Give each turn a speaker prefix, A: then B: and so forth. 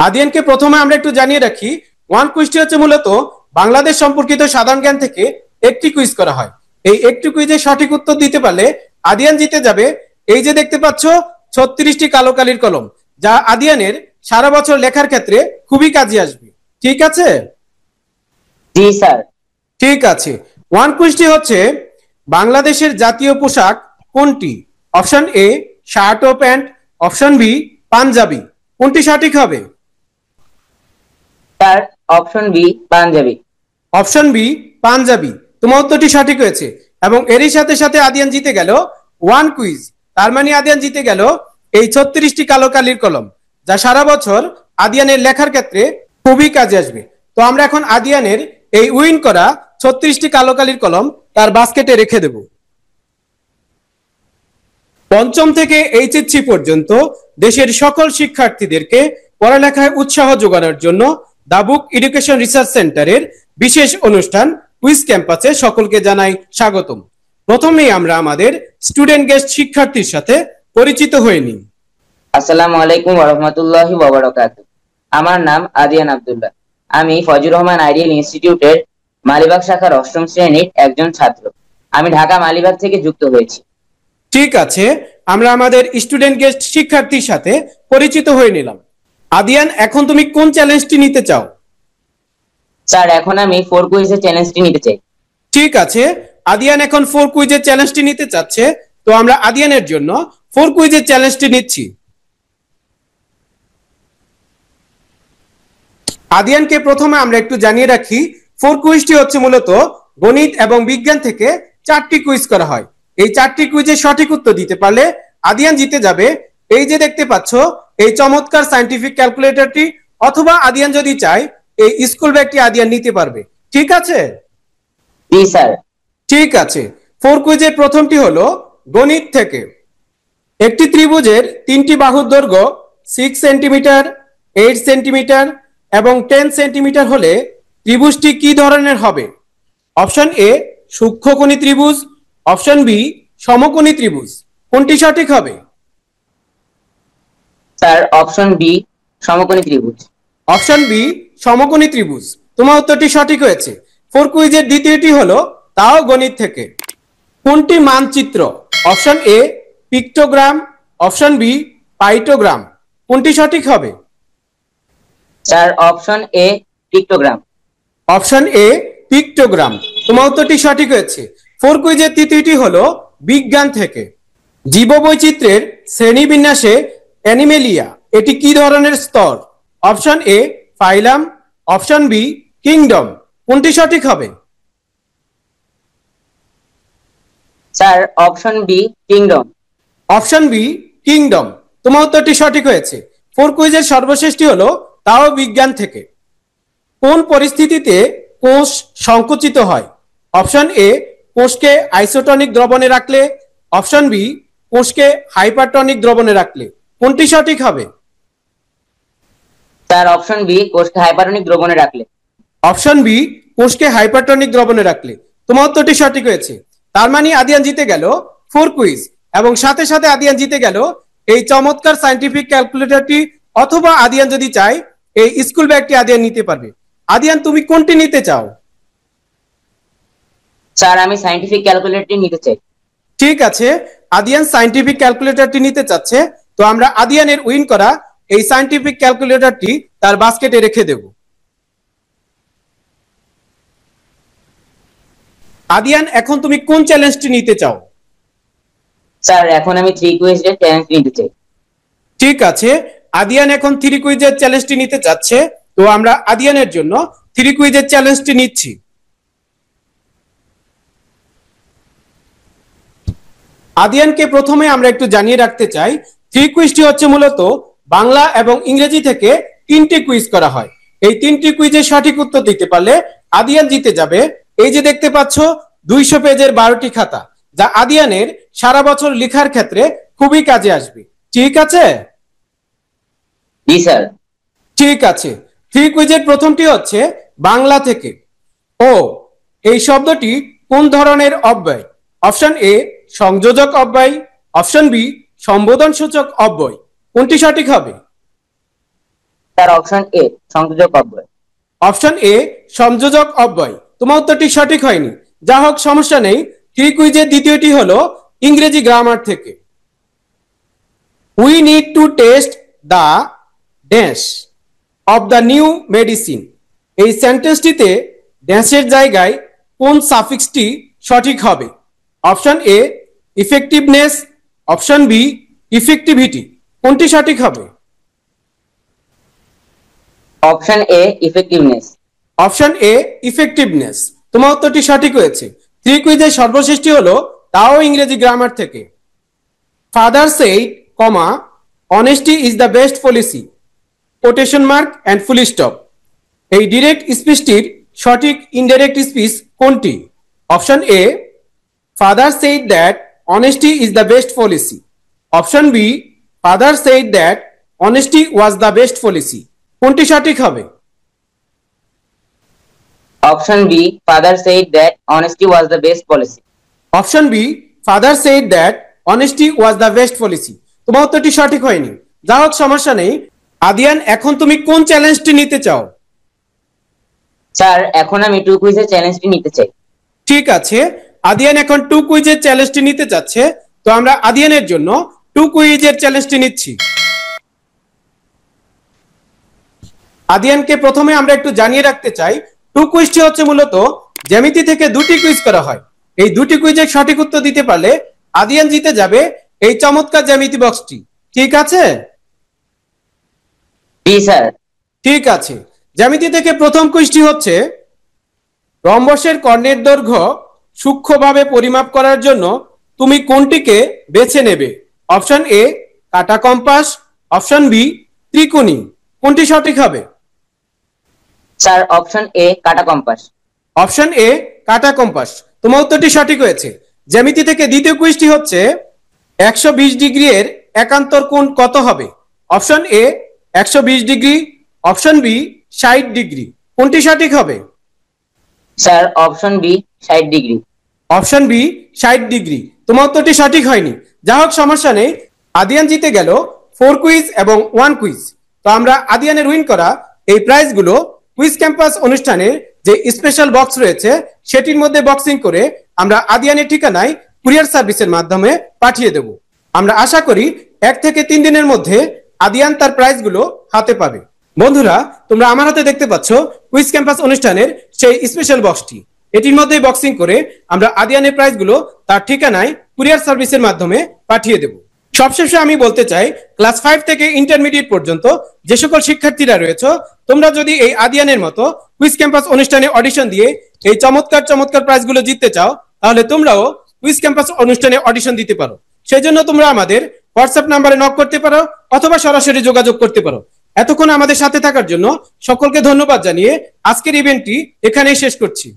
A: আদিয়ানকে প্রথমে আমরা একটু জানিয়ে রাখি, ওয়ান কুইজটি হচ্ছে মূলত বাংলাদেশ সম্পর্কিত সাধারণ জ্ঞান থেকে একটি কুইজ করা হয়। এই একটি কুইজের সঠিক উত্তর দিতে পারলে আদিয়ান জিতে যাবে এই যে দেখতে পাচ্ছ 36টি কালো কালির কলম, যা আদিয়ানের সারা বছর লেখার ক্ষেত্রে খুবই কাজে আসবে। ঠিক আছে?
B: জি স্যার।
A: ঠিক আছে। ওয়ান কুইজটি হচ্ছে বাংলাদেশের জাতীয় পোশাক কোনটি? অপশন এ শার্ট ও প্যান্ট, অপশন বি পাঞ্জাবি। কোনটি সঠিক হবে?
B: Sir option B Punjabi.
A: Option B Punjabi. তোমার উত্তরটি সঠিক হয়েছে এবং এরই সাথে সাথে আদিয়ান জিতে গেল ওয়ান কুইজ। তার মানে আদিয়ান জিতে গেল এই 36টি কালো কালির কলম, যা সারা বছর আদিয়ানের লেখার ক্ষেত্রে খুবই কাজে আসবে। তো আমরা এখন আদিয়ানের এই উইন করা 36টি কালো কালির কলম তার বাস্কেটে রেখে দেব। পঞ্চম থেকে এইচএসসি পর্যন্ত দেশের সকল শিক্ষার্থীদেরকে পড়ালেখায় উৎসাহ যোগানোর জন্য দ্য বুক এডুকেশন রিসার্চ সেন্টারের বিশেষ অনুষ্ঠান কুইজ ক্যাম্পাসে সকলকে জানাই স্বাগতম। প্রথমেই আমরা আমাদের স্টুডেন্ট গেস্ট শিক্ষার্থীর সাথে পরিচিত হয়ে নিই।
B: আসসালামু আলাইকুম ওয়া রাহমাতুল্লাহি ওয়া বারাকাতুহু। আমার নাম আদিয়ান আব্দুল্লাহ। আমি ফজলুর রহমান আইডিয়াল ইনস্টিটিউটের মালিবাগ শাখার অষ্টম শ্রেণীর একজন ছাত্র। আমি ঢাকা মালিবাগ থেকে যুক্ত হয়েছি।
A: ঠিক আছে, আমরা আমাদের স্টুডেন্ট গেস্ট শিক্ষার্থীর সাথে পরিচিত হয়ে নিলাম। আদিয়ান, এখন তুমি কোন চ্যালেঞ্জটি নিতে চাও?
B: স্যার এখন আমি 4 কুইজের চ্যালেঞ্জটি নিতে চাই।
A: ঠিক আছে, আদিয়ান এখন 4 কুইজের চ্যালেঞ্জটি নিতে চাচ্ছে। তো আমরা আদিয়ানের জন্য 4 কুইজের চ্যালেঞ্জটি নিচ্ছি। আদিয়ানকে প্রথমে আমরা একটু জানিয়ে রাখি, 4 কুইজটি হচ্ছে মূলত গণিত এবং বিজ্ঞান থেকে 4টি কুইজ করা হয়। এই 4টি কুইজের সঠিক উত্তর দিতে পারলে আদিয়ান জিতে যাবে এই যে দেখতে পাচ্ছ এই চমৎকার সায়েন্টিফিক ক্যালকুলেটরটি, অথবা আদিয়ান যদি চায় এই স্কুল ব্যাগটি আদিয়ান নিতে পারবে। ঠিক আছে?
B: জি স্যার।
A: ঠিক আছে। 4 কুইজের প্রথমটি হলো গণিত থেকে। একটি ত্রিভুজের 3টি বাহুর দৈর্ঘ্য 6 সেন্টিমিটার, 8 সেন্টিমিটার এবং 10 সেন্টিমিটার হলে ত্রিভুজটি কি ধরনের হবে? অপশন এ সূক্ষ্মকোণী ত্রিভুজ, অপশন বি সমকোণী ত্রিভুজ। কোনটি সঠিক হবে?
B: স্যার অপশন বি সমকোণী ত্রিভুজ।
A: অপশন বি সমকোণী ত্রিভুজ। তোমার উত্তরটি সঠিক হয়েছে। 4 কুইজের দ্বিতীয়টি হলো তাও গণিত থেকে। কোনটি মানচিত্র? Option A pictogram, option B pictogram. কোনটি সঠিক হবে?
B: Sir option A pictogram.
A: Option A pictogram. তোমার উত্তরটি সঠিক হয়েছে। 4 কুইজের তৃতীয়টি হলো বিজ্ঞান থেকে। জীববৈচিত্র্যের শ্রেণীবিন্যাসে অ্যানিমেলিয়া এটি কি ধরনের স্তর? Option A phylum, option B kingdom. কোনটি সঠিক হবে?
B: Sir option B kingdom.
A: Option B kingdom. তোমার উত্তরটি সঠিক হয়েছে। 4 কুইজের সর্বশেষটি হলো তাও বিজ্ঞান থেকে। কোন পরিস্থিতিতে কোষ সংকুচিত হয়? অপশন এ কোষকে আইসোটনিক দ্রবণে রাখলে, অপশন বি কোষকে হাইপারটনিক দ্রবণে রাখলে। কোনটি সঠিক হবে?
B: স্যার অপশন বি কোষকে হাইপারটনিক দ্রবণে রাখলে।
A: অপশন বি কোষকে হাইপারটনিক দ্রবণে রাখলে। তোমার উত্তরটি সঠিক হয়েছে। তার মানে আদিয়ান জিতে গেল 4 কুইজ এবং সাথে সাথে আদিয়ান জিতে গেল এই চমৎকার সায়েন্টিফিক ক্যালকুলেটরটি, অথবা আদিয়ান যদি চায় এই স্কুল ব্যাগটি আদিয়ান নিতে পারবে। আদিয়ান, তুমি কোনটি নিতে চাও?
B: স্যার আমি সায়েন্টিফিক ক্যালকুলেটরটি নিতে চাই।
A: ঠিক আছে, আদিয়ান সায়েন্টিফিক ক্যালকুলেটরটি নিতে চাচ্ছে। তো আমরা আদিয়ানের উইন করা এই সায়েন্টিফিক ক্যালকুলেটরটি তার বাস্কেটে রেখে দেব। আদিয়ান, এখন তুমি কোন চ্যালেঞ্জটি নিতে চাও?
B: স্যার এখন আমি 3 কুইজের চ্যালেঞ্জ নিতে চাই।
A: ঠিক আছে, আদিয়ান এখন 3 কুইজের চ্যালেঞ্জটি নিতে চাচ্ছে। তো আমরা আদিয়ানের জন্য 3 কুইজের চ্যালেঞ্জটি নিচ্ছি। আদিয়ানকে প্রথমে আমরা একটু জানিয়ে রাখতে চাই, 3 কুইজটি হচ্ছে মূলত বাংলা এবং ইংরেজি থেকে 3টি কুইজ করা হয়। এই 3টি কুইজের সঠিক উত্তর দিতে পারলে আদিয়ান জিতে যাবে এই যে দেখতে পাচ্ছ 200 পেজের 12টি খাতা, যা আদিয়ানের সারা বছর লেখার ক্ষেত্রে খুবই কাজে আসবে। ঠিক আছে?
B: জি স্যার।
A: ঠিক আছে। 3 কুইজের প্রথমটি হচ্ছে বাংলা থেকে। ও এই শব্দটি কোন ধরনের অব্যয়? অপশন এ সংযোজক অব্যয়, অপশন বি সম্বোধনসূচক অব্যয়। কোনটি সঠিক হবে?
B: স্যার অপশন এ সংযোজক অব্যয়।
A: অপশন এ সংযোজক অব্যয়। তোমার উত্তরটি সঠিক হয়নি, যা হোক সমস্যা নেই। থ্রি কুইজের দ্বিতীয়টি হলো ইংরেজি গ্রামার থেকে। We need to test the dash of the new medicine. এই সেন্টেন্সটিতে ড্যাশের জায়গায় কোন সাফিক্সটি সঠিক হবে? Option A effectiveness, option B effectivity. কোনটি সঠিক হবে?
B: Option A effectiveness.
A: Option A effectiveness. তোমার উত্তরটি সঠিক হয়েছে। থ্রি কুইজের সর্বশেষটি হলো তাও ইংরেজি গ্রামার থেকে। Father said, comma, honesty is the best policy, quotation mark and full stop. এই ডিরেক্ট স্পিচটির সঠিক ইনডাইরেক্ট স্পিচ কোনটি? Option A father said that honesty is the best policy. Option B father said that honesty was the best policy. কোনটি সঠিক হবে?
B: Option B father said that honesty was the best policy.
A: Option B father said that honesty was the best policy. তোমার উত্তরটি সঠিক হয়নি, যা হোক সমস্যা নেই। আদিয়ান, এখন তুমি কোন চ্যালেঞ্জটি নিতে চাও?
B: স্যার এখন আমি টু কুইজের চ্যালেঞ্জটি নিতে চাই।
A: ঠিক আছে, আদিয়ান এখন টু কুইজের চ্যালেঞ্জটি নিতে চাচ্ছে। তো আমরা আদিয়ানের জন্য টু কুইজের চ্যালেঞ্জটি নিচ্ছি। আদিয়ানকে প্রথমে আমরা একটু জানিয়ে রাখতে চাই, টু কুইজটি হচ্ছে মূলত জ্যামিতি থেকে দুটি কুইজ করা হয়। এই দুটি কুইজের সঠিক উত্তর দিতে পারলে আদিয়ান জিতে যাবে এই চমৎকার জ্যামিতি বক্সটি। ঠিক আছে?
B: জি স্যার।
A: ঠিক আছে, জ্যামিতি থেকে প্রথম কুইজটি হচ্ছে, রম্বসের কর্ণের দৈর্ঘ্য সূক্ষ্মভাবে পরিমাপ করার জন্য তুমি কোনটিকে বেছে নেবে? অপশন এ কাটা কম্পাস, অপশন বি ত্রিকোণী। কোনটি সঠিক হবে?
B: স্যার অপশন এ কাটা কম্পাস।
A: অপশন এ কাটা কম্পাস। তোমার উত্তরটি সঠিক হয়েছে। জ্যামিতি থেকে দ্বিতীয় কুইজটি হচ্ছে, 120 ডিগ্রি এর একান্তর কোণ কত হবে? Option A 120 degree, option B 60 degree. কোনটি সঠিক হবে?
B: Sir option B 60 degree.
A: Option B 60 degree. তোমার উত্তরটি সঠিক হয়নি, যা হোক সমস্যা নেই। আদিয়ান জিতে গেল 4 কুইজ এবং 1 কুইজ। তো আমরা আদিয়ানের উইন করা এই প্রাইজগুলো কুইজ ক্যাম্পাস অনুষ্ঠানের যে স্পেশাল বক্স রয়েছে সেটির মধ্যে বক্সিং করে আমরা আদিয়ানের ঠিকানায় কুরিয়ার সার্ভিসের মাধ্যমে পাঠিয়ে দেব। আমরা আশা করি 1 থেকে 3 দিনের মধ্যে আদিয়ান তার প্রাইজগুলো হাতে পাবে। বন্ধুরা, তোমরা আমার হাতে দেখতে পাচ্ছ কুইজ ক্যাম্পাস অনুষ্ঠানের সেই স্পেশাল বক্সটি। এটির মধ্যে বক্সিং করে আমরা আদিয়ানের প্রাইজগুলো তার ঠিকানায় কুরিয়ার সার্ভিসের মাধ্যমে পাঠিয়ে দেব। সবশেষে আমি বলতে চাই, ক্লাস 5 থেকে ইন্টারমিডিয়েট পর্যন্ত যে সকল শিক্ষার্থীরা রয়েছে, তোমরা যদি এই আদিয়ানের মতো কুইজ ক্যাম্পাস অনুষ্ঠানে অডিশন দিয়ে এই চমৎকার চমৎকার প্রাইজগুলো জিততে চাও, তাহলে তোমরাও কুইজ ক্যাম্পাস অনুষ্ঠানে অডিশন দিতে পারো। সেই জন্য তোমরা আমাদের হোয়াটসঅ্যাপ নাম্বারে নক করতে পারো অথবা সরাসরি যোগাযোগ করতে পারো। এতক্ষণ আমাদের সাথে থাকার জন্য সকলকে ধন্যবাদ জানিয়ে আজকের ইভেন্টটি এখানেই শেষ করছি।